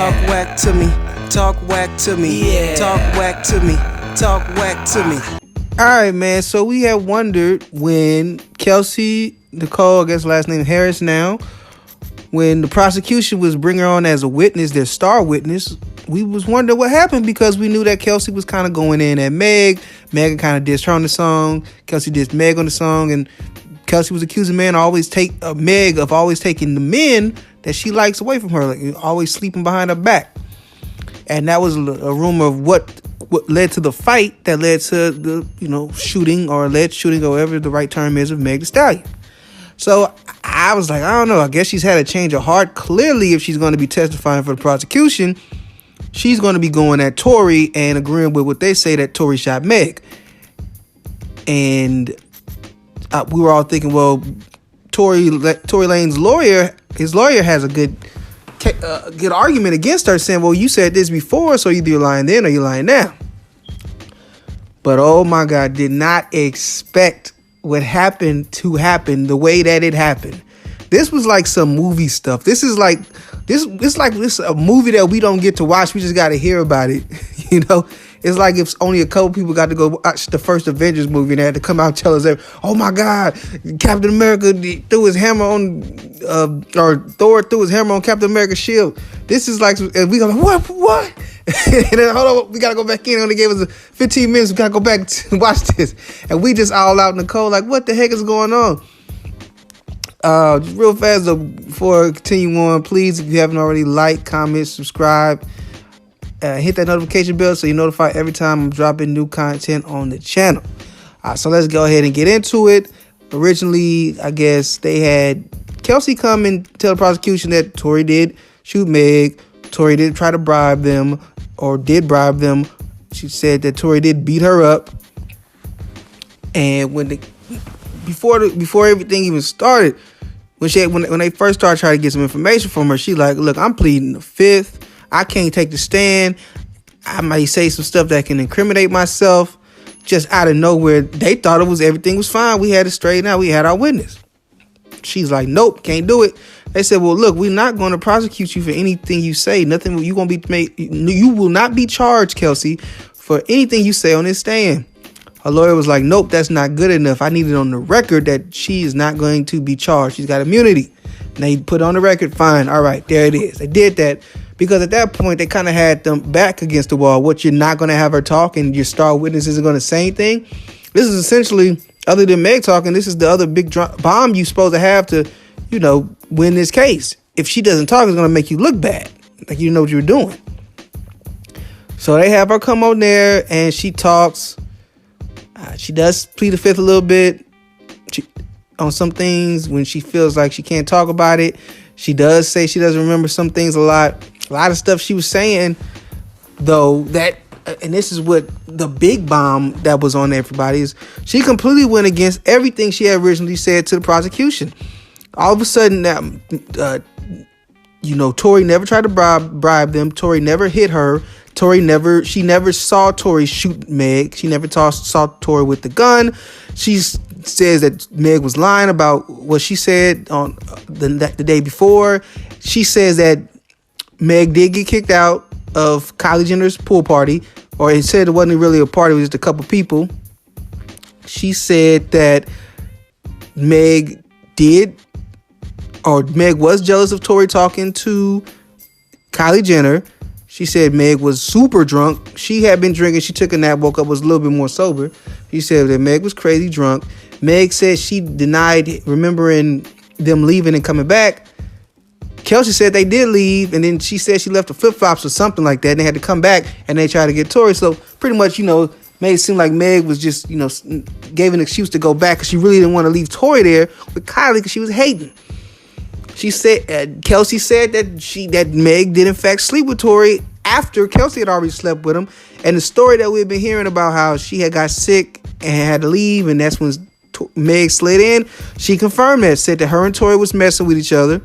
Talk whack to me. Talk whack to me. Yeah. Talk whack to me. Talk whack to me. All right, man. So we had wondered when Kelsey Nicole, I guess last name Harris now, when the prosecution was bringing her on as a witness, their star witness, we was wondering what happened because we knew that Kelsey was kind of going in at Meg. Meg kind of dissed her on the song. Kelsey dissed Meg on the song, and Kelsey was accusing Meg of always taking the men that she likes away from her, like always sleeping behind her back. And that was a rumor of what led to the fight that led to the shooting or alleged shooting or whatever the right term is of Meg Thee Stallion. So I was like, I don't know. I guess she's had a change of heart. Clearly, if she's going to be testifying for the prosecution, she's going to be going at Tory and agreeing with what they say that Tory shot Meg. And we were all thinking, well, Tory Lanez's lawyer, his lawyer has a good argument against her, saying, well, you said this before, so either you're lying then or you're lying now. But oh my God, did not expect what happened to happen the way that it happened. This was like some movie stuff. This is like this a movie that we don't get to watch. We just got to hear about it. It's like if only a couple people got to go watch the first Avengers movie and they had to come out and tell us, oh my God, Captain America threw his hammer on, or Thor threw his hammer on Captain America's shield. This is like, and we go, what? And then, hold on, we got to go back in. They only gave us 15 minutes. We got to go back and watch this. And we just all out in the cold, like, what the heck is going on? Just real fast, though, before I continue on, please, if you haven't already, like, comment, subscribe. Hit that notification bell so you're notified every time I'm dropping new content on the channel. So let's go ahead and get into it. Originally, I guess they had Kelsey come and tell the prosecution that Tory did shoot Meg. Tory did try to bribe them, or did bribe them. She said that Tory did beat her up. And before everything even started, when they first started trying to get some information from her, she like, look, I'm pleading the fifth. I can't take the stand. I might say some stuff that can incriminate myself. Just out of nowhere, they thought everything was fine. We had it straightened out. We had our witness. She's like, nope, can't do it. They said, well, look, we're not going to prosecute you for anything you say. Nothing. You won't be made. You will not be charged, Kelsey, for anything you say on this stand. Her lawyer was like, nope, that's not good enough. I need it on the record that she is not going to be charged. She's got immunity. And they put on the record, fine. All right, there it is. They did that. Because at that point, they kind of had them back against the wall. What, you're not going to have her talk and your star witness isn't going to say anything? This is essentially, other than Meg talking, this is the other big bomb you're supposed to have to, win this case. If she doesn't talk, it's going to make you look bad. Like you know what you're doing. So they have her come on there and she talks. She does plead the fifth a little bit on some things when she feels like she can't talk about it. She does say she doesn't remember some things a lot. A lot of stuff she was saying, though, and this is what the big bomb that was on everybody is, she completely went against everything she had originally said to the prosecution. All of a sudden, Tory never tried to bribe them. Tory never hit her. She never saw Tory shoot Meg. She never saw Tory with the gun. She says that Meg was lying about what she said on the day before. She says that Meg did get kicked out of Kylie Jenner's pool party, or it said it wasn't really a party, it was just a couple people. She said that Meg was jealous of Tory talking to Kylie Jenner. She said Meg was super drunk. She had been drinking. She took a nap, woke up, was a little bit more sober. She said that Meg was crazy drunk. Meg said she denied remembering them leaving and coming back. Kelsey said they did leave, and then she said she left the flip-flops or something like that, and they had to come back, and they tried to get Tory. So pretty much, made it seem like Meg was just, gave an excuse to go back because she really didn't want to leave Tory there with Kylie because she was hating. She said, Kelsey said that Meg did in fact sleep with Tory after Kelsey had already slept with him. And the story that we've been hearing about how she had got sick and had to leave, and that's when Meg slid in, she confirmed that, said that her and Tory was messing with each other.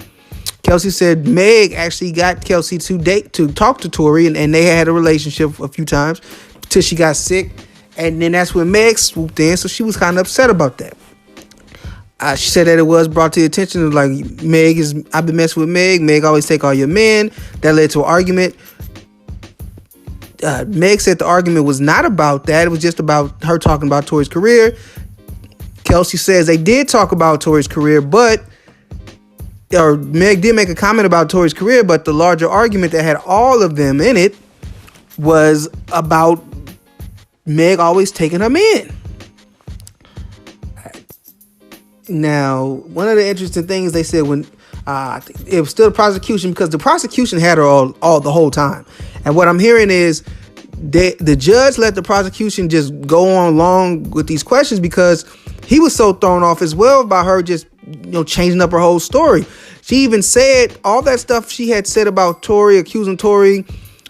Kelsey said Meg actually got Kelsey to talk to Tory, and they had a relationship a few times till she got sick. And then that's when Meg swooped in, so she was kind of upset about that. She said that it was brought to the attention of like, I've been messing with Meg. Meg always take all your men. That led to an argument. Meg said the argument was not about that. It was just about her talking about Tory's career. Kelsey says they did talk about Tory's career, Meg did make a comment about Tory's career, but the larger argument that had all of them in it was about Meg always taking her men. Now, one of the interesting things they said when it was still the prosecution, because the prosecution had her all the whole time. And what I'm hearing is the judge let the prosecution just go on long with these questions because he was so thrown off as well by her just changing up her whole story. She even said all that stuff she had said about Tory, accusing Tory.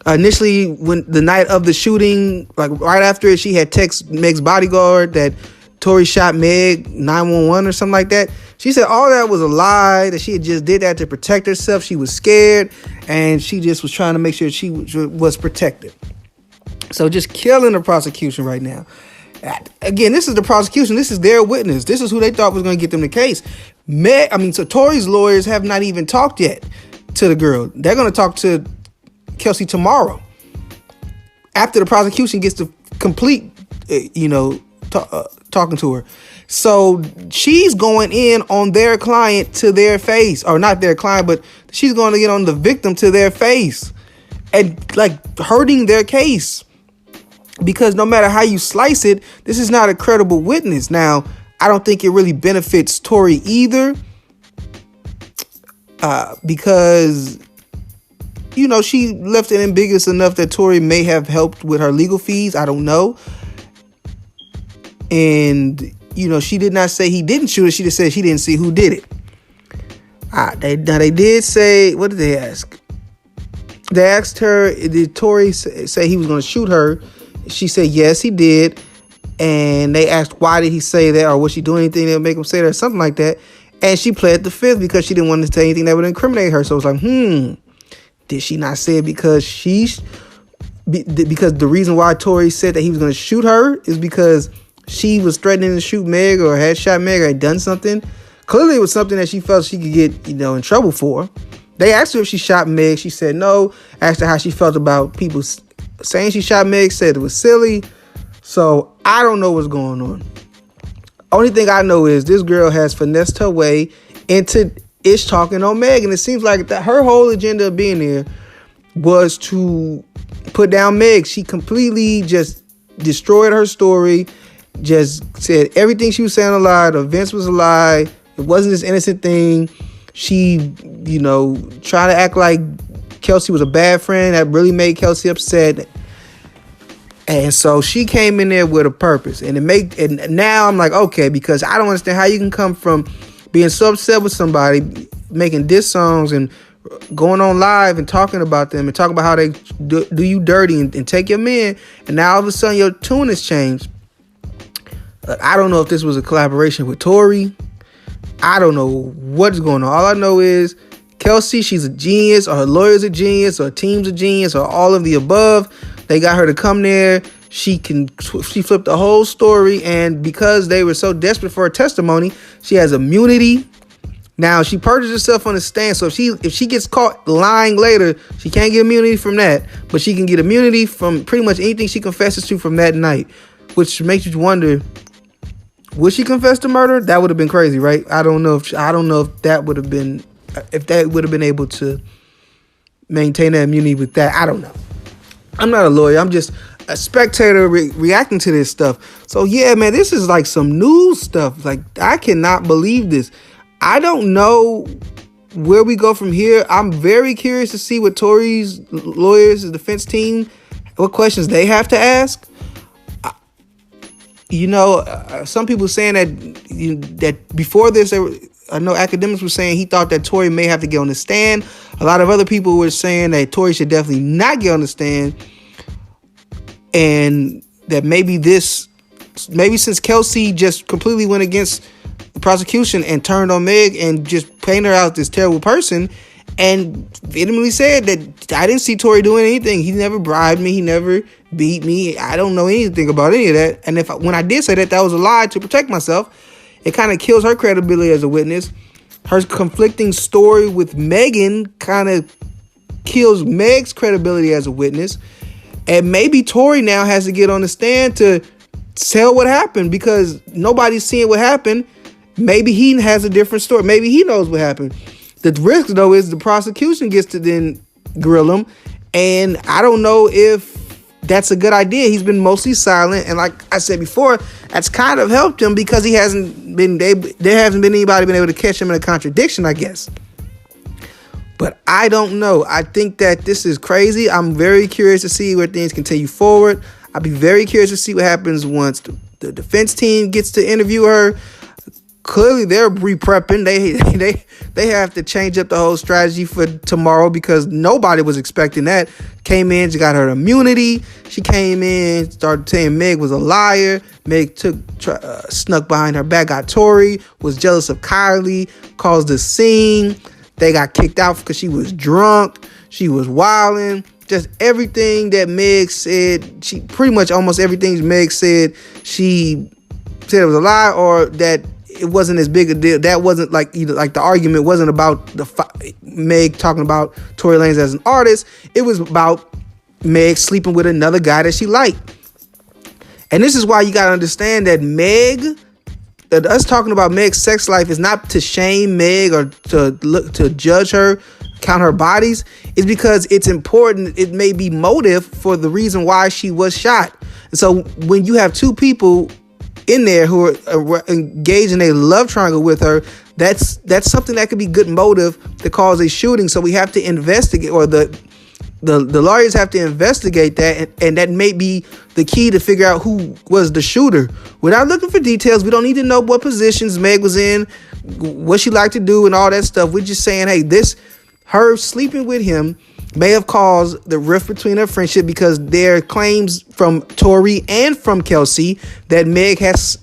Initially, when the night of the shooting, like right after it, she had texted Meg's bodyguard that Tory shot Meg 911 or something like that. She said all that was a lie, that she had just did that to protect herself. She was scared, and she just was trying to make sure she was protected. So just killing the prosecution right now. Again, this is the prosecution. This is their witness. This is who they thought was going to get them the case. So Tory's lawyers have not even talked yet to the girl. They're going to talk to Kelsey tomorrow after the prosecution gets to complete, talking to her. So she's going in on their client to their face, or not their client, but she's going to get on the victim to their face and like hurting their case. Because no matter how you slice it, this is not a credible witness. Now, I don't think it really benefits Tory either. Because, she left it ambiguous enough that Tory may have helped with her legal fees. I don't know. And, she did not say he didn't shoot it. She just said she didn't see who did it. They did say, what did they ask? They asked her, did Tory say he was going to shoot her? She said, yes, he did. And they asked, why did he say that? Or was she doing anything that would make him say that? Or something like that. And she pled the fifth because she didn't want to say anything that would incriminate her. So it's like, did she not say it because because the reason why Tory said that he was going to shoot her is because she was threatening to shoot Meg or had shot Meg or had done something? Clearly it was something that she felt she could get, in trouble for. They asked her if she shot Meg. She said no. Asked her how she felt about people saying she shot Meg, said it was silly. So I don't know what's going on. Only thing I know is this girl has finessed her way into Ish talking on Meg. And it seems like that her whole agenda of being there was to put down Meg. She completely just destroyed her story. Just said everything she was saying a lie. The events was a lie. It wasn't this innocent thing. She, trying to act like Kelsey was a bad friend. That really made Kelsey upset. And so she came in there with a purpose. And now I'm like, okay, because I don't understand how you can come from being so upset with somebody, making diss songs and going on live and talking about them and talking about how they do you dirty and take your men. And now all of a sudden your tune has changed. I don't know if this was a collaboration with Tory. I don't know what's going on. All I know is Kelsey, she's a genius, or her lawyer's a genius, or her team's a genius, or all of the above. They got her to come there. She flipped the whole story, and because they were so desperate for her testimony, she has immunity. Now, she perjures herself on the stand, so if she gets caught lying later, she can't get immunity from that, but she can get immunity from pretty much anything she confesses to from that night, which makes you wonder, would she confess to murder? That would have been crazy, right? I don't know if that would have been able to maintain that immunity with that. I don't know. I'm not a lawyer. I'm just a spectator reacting to this stuff. So yeah, man, this is like some news stuff. Like, I cannot believe this. I don't know where we go from here. I'm very curious to see what Tory's lawyers, the defense team, what questions they have to ask. Some people saying that before this, I know academics were saying he thought that Tory may have to get on the stand. A lot of other people were saying that Tory should definitely not get on the stand. And that maybe since Kelsey just completely went against the prosecution and turned on Meg and just painted her out as this terrible person, and vehemently said that I didn't see Tory doing anything. He never bribed me. He never beat me. I don't know anything about any of that. And when I did say that, that was a lie to protect myself. It kind of kills her credibility as a witness. Her conflicting story with Megan kind of kills Meg's credibility as a witness. And maybe Tory now has to get on the stand to tell what happened because nobody's seeing what happened. Maybe he has a different story. Maybe he knows what happened. The risk, though, is the prosecution gets to then grill him. And I don't know if that's a good idea. He's been mostly silent. And like I said before, that's kind of helped him because there hasn't been anybody been able to catch him in a contradiction, I guess. But I don't know. I think that this is crazy. I'm very curious to see where things continue forward. I'll be very curious to see what happens once the defense team gets to interview her. Clearly, they're re-prepping. They have to change up the whole strategy for tomorrow because nobody was expecting that. Came in, she got her immunity. She came in, started saying Meg was a liar. Meg snuck behind her back, got Tory, was jealous of Kylie, caused a scene. They got kicked out because she was drunk. She was wilding. Just everything that Meg said, she pretty much almost everything Meg said, she said it was a lie or that it wasn't as big a deal. That wasn't like the argument wasn't about Meg talking about Tory Lanez as an artist. It was about Meg sleeping with another guy that she liked. And this is why you got to understand that us talking about Meg's sex life is not to shame Meg or to judge her, count her bodies. It's because it's important. It may be motive for the reason why she was shot. And so when you have two people in there who are engaged in a love triangle with her, that's something that could be good motive to cause a shooting. So we have to investigate, or the lawyers have to investigate that, and that may be the key to figure out who was the shooter. We're not looking for details. We don't need to know what positions Meg was in, what she liked to do, and all that stuff. We're just saying, hey, her sleeping with him may have caused the rift between her friendship because there are claims from Tory and from Kelsey that Meg has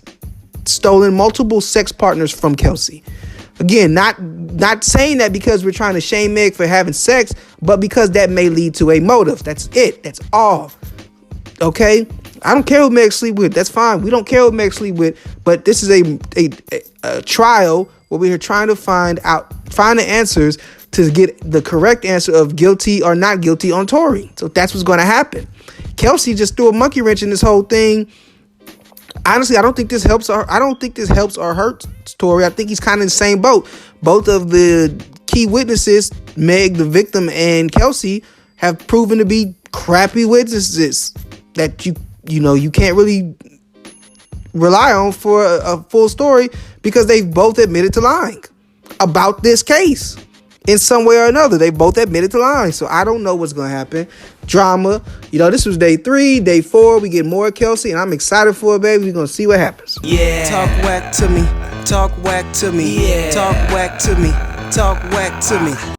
stolen multiple sex partners from Kelsey. Again, not saying that because we're trying to shame Meg for having sex, but because that may lead to a motive. That's it. That's all. Okay? I don't care who Meg sleep with. That's fine. We don't care who Meg sleep with. But this is a trial where we're trying to find the answers to get the correct answer of guilty or not guilty on Tory. So that's what's going to happen. Kelsey just threw a monkey wrench in this whole thing. Honestly, I don't think this helps or hurts Tory. I think he's kind of in the same boat. Both of the key witnesses, Meg, the victim, and Kelsey, have proven to be crappy witnesses that you can't really rely on for a full story because they've both admitted to lying about this case. In some way or another, they both admitted to lying. So I don't know what's going to happen. Drama. This was day 3. Day 4, we get more Kelsey, and I'm excited for it, baby. We're going to see what happens. Yeah. Talk whack to me. Talk whack to me. Yeah. Talk whack to me. Talk whack to me.